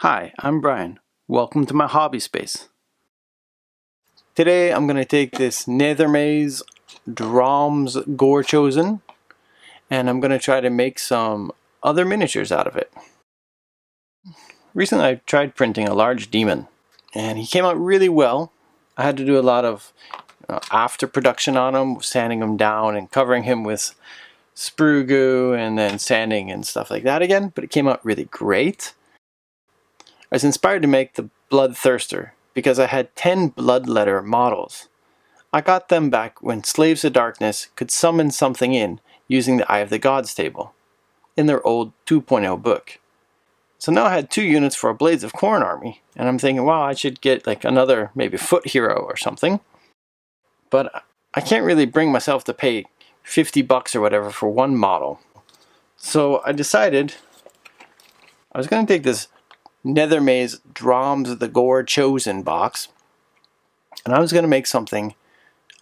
Hi, I'm Brian. Welcome to my hobby space. Today I'm going to take this Nethermaze Drom's Gore Chosen and I'm going to try to make some other miniatures out of it. Recently I tried printing a large demon and he came out really well. I had to do a lot of after production on him, sanding him down and covering him with sprue goo and then sanding and stuff like that again, but it came out really great. I was inspired to make the Bloodthirster because I had 10 Bloodletter models. I got them back when Slaves of Darkness could summon something in using the Eye of the Gods table in their old 2.0 book. So now I had 2 units for a Blades of Thorne army, and I'm thinking, wow, I should get like another maybe foot hero or something. But I can't really bring myself to pay $50 or whatever for one model. So I decided I was going to take this Nethermaze Drom's the Gore Chosen box and I was going to make something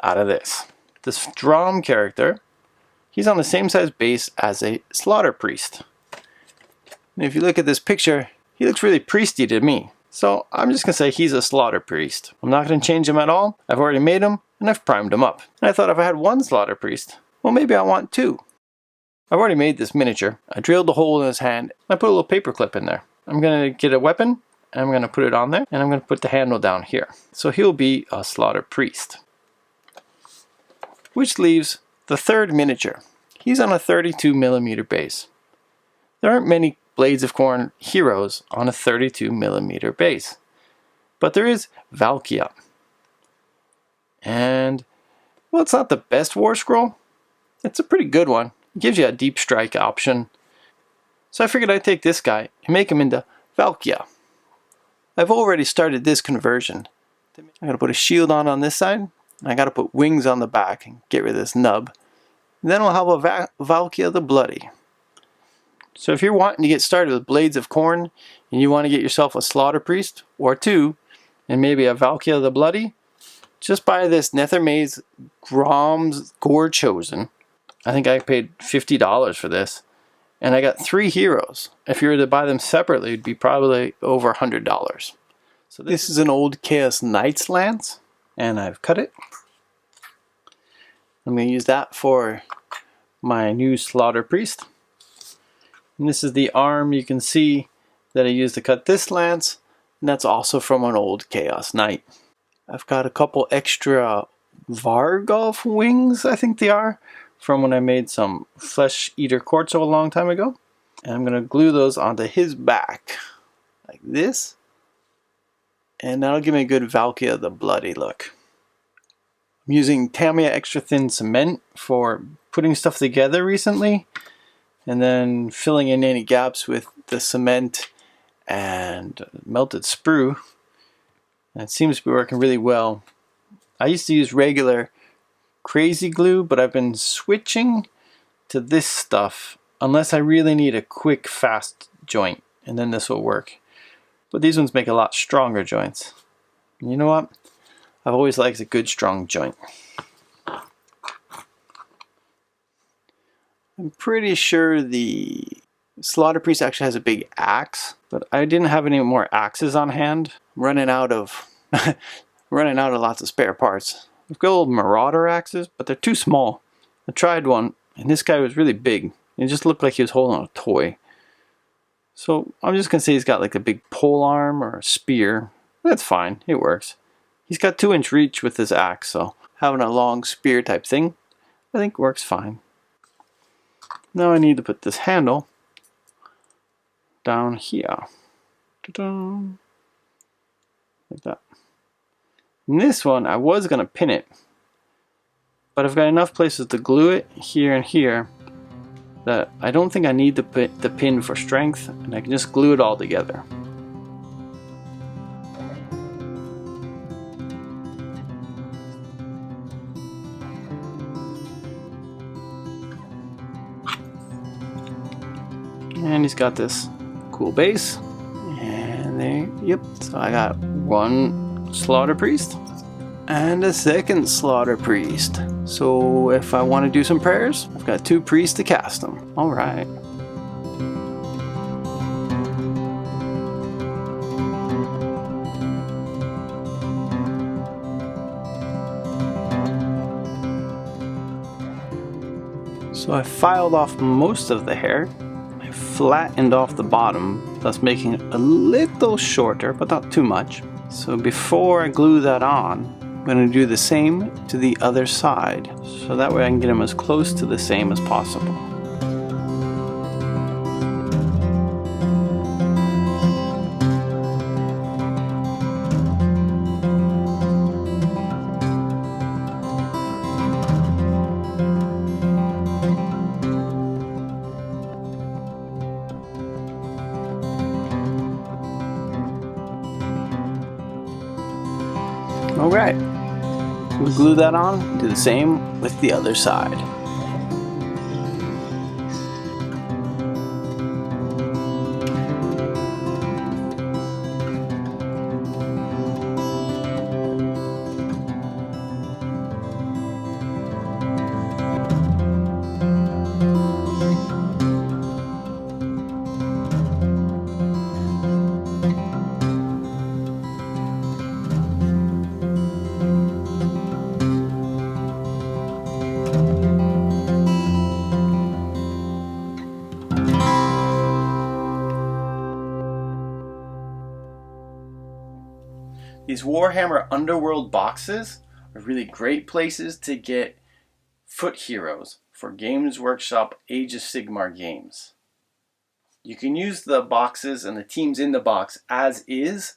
out of this. This Drom character, he's on the same size base as a Slaughter Priest. And if you look at this picture, he looks really priesty to me. So I'm just going to say he's a Slaughter Priest. I'm not going to change him at all. I've already made him and I've primed him up. And I thought if I had one Slaughter Priest, well, maybe I want 2. I've already made this miniature. I drilled a hole in his hand and I put a little paper clip in there. I'm going to get a weapon and I'm going to put it on there and I'm going to put the handle down here. So he'll be a Slaughter Priest. Which leaves the third miniature. He's on a 32mm base. There aren't many Blades of Thorne heroes on a 32mm base. But there is Valkia. And, well, it's not the best War Scroll. It's a pretty good one. It gives you a deep strike option. So I figured I'd take this guy and make him into Valkia. I've already started this conversion. I gotta put a shield on this side, and I gotta put wings on the back and get rid of this nub. And then we'll have a Valkia the Bloody. So if you're wanting to get started with Blades of Thorne, and you want to get yourself a Slaughter Priest, or 2, and maybe a Valkia the Bloody, just buy this Nethermaze Drom's Gore Chosen. I think I paid $50 for this. And I got 3 heroes. If you were to buy them separately, it'd be probably over $100. So this is an old Chaos Knights lance, and I've cut it. I'm going to use that for my new Slaughter Priest. And this is the arm you can see that I used to cut this lance, and that's also from an old Chaos Knight. I've got a couple extra Vargolf wings, I think they are, from when I made some Flesh Eater Quartzo a long time ago. And I'm going to glue those onto his back, like this. And that'll give me a good Valkia the Bloody look. I'm using Tamiya Extra Thin Cement for putting stuff together recently, and then filling in any gaps with the cement and melted sprue. And it seems to be working really well. I used to use regular crazy glue, but I've been switching to this stuff unless I really need a quick, fast joint, and then this will work. But these ones make a lot stronger joints. And you know what? I've always liked a good, strong joint. I'm pretty sure the Slaughter Priest actually has a big axe, but I didn't have any more axes on hand. I'm running out of lots of spare parts. I've got old Marauder axes, but they're too small. I tried one, and this guy was really big. It just looked like he was holding a toy. So I'm just going to say he's got like a big pole arm or a spear. That's fine, it works. He's got 2-inch reach with his axe, so having a long spear type thing, I think works fine. Now I need to put this handle down here. Ta-da! Like that. And this one, I was going to pin it, but I've got enough places to glue it here and here that I don't think I need the pin for strength, and I can just glue it all together. And he's got this cool base, and there, yep, so I got one Slaughter Priest and a second Slaughter Priest. So if I want to do some prayers, I've got 2 priests to cast them. Alright. So I filed off most of the hair. I flattened off the bottom, thus making it a little shorter, but not too much. So before I glue that on, I'm going to do the same to the other side, so that way I can get them as close to the same as possible. Alright, we'll glue that on, do the same with the other side. These Warhammer Underworld boxes are really great places to get foot heroes for Games Workshop Age of Sigmar games. You can use the boxes and the teams in the box as is,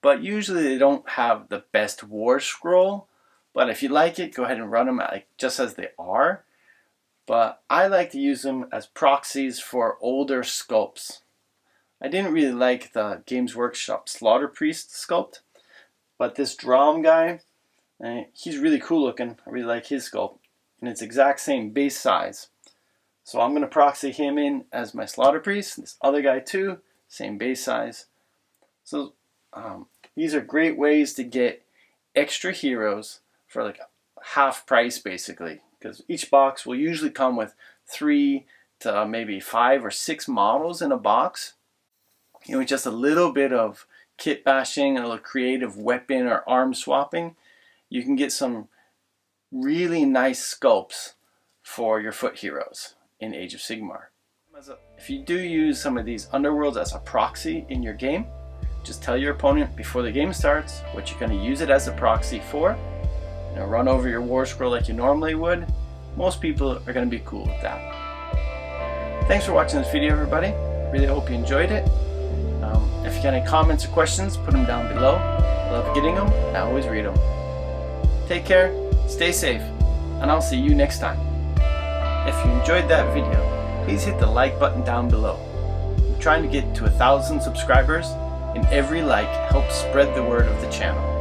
but usually they don't have the best war scroll. But if you like it, go ahead and run them just as they are. But I like to use them as proxies for older sculpts. I didn't really like the Games Workshop Slaughter Priest sculpt, but this Drum guy, he's really cool looking. I really like his sculpt, and it's exact same base size. So I'm going to proxy him in as my Slaughter Priest. This other guy too, same base size. So these are great ways to get extra heroes for like half price basically, because each box will usually come with 3 to maybe 5 or 6 models in a box. You know, just a little bit of kitbashing, a little creative weapon or arm swapping, you can get some really nice sculpts for your foot heroes in Age of Sigmar. If you do use some of these underworlds as a proxy in your game, just tell your opponent before the game starts what you're going to use it as a proxy for. You know, run over your war scroll like you normally would. Most people are going to be cool with that. Thanks for watching this video, everybody. Really hope you enjoyed it. If you got any comments or questions, put them down below. I love getting them. I always read them. Take care, stay safe, and I'll see you next time. If you enjoyed that video, please hit the like button down below. I'm trying to get to 1,000 subscribers, and every like helps spread the word of the channel.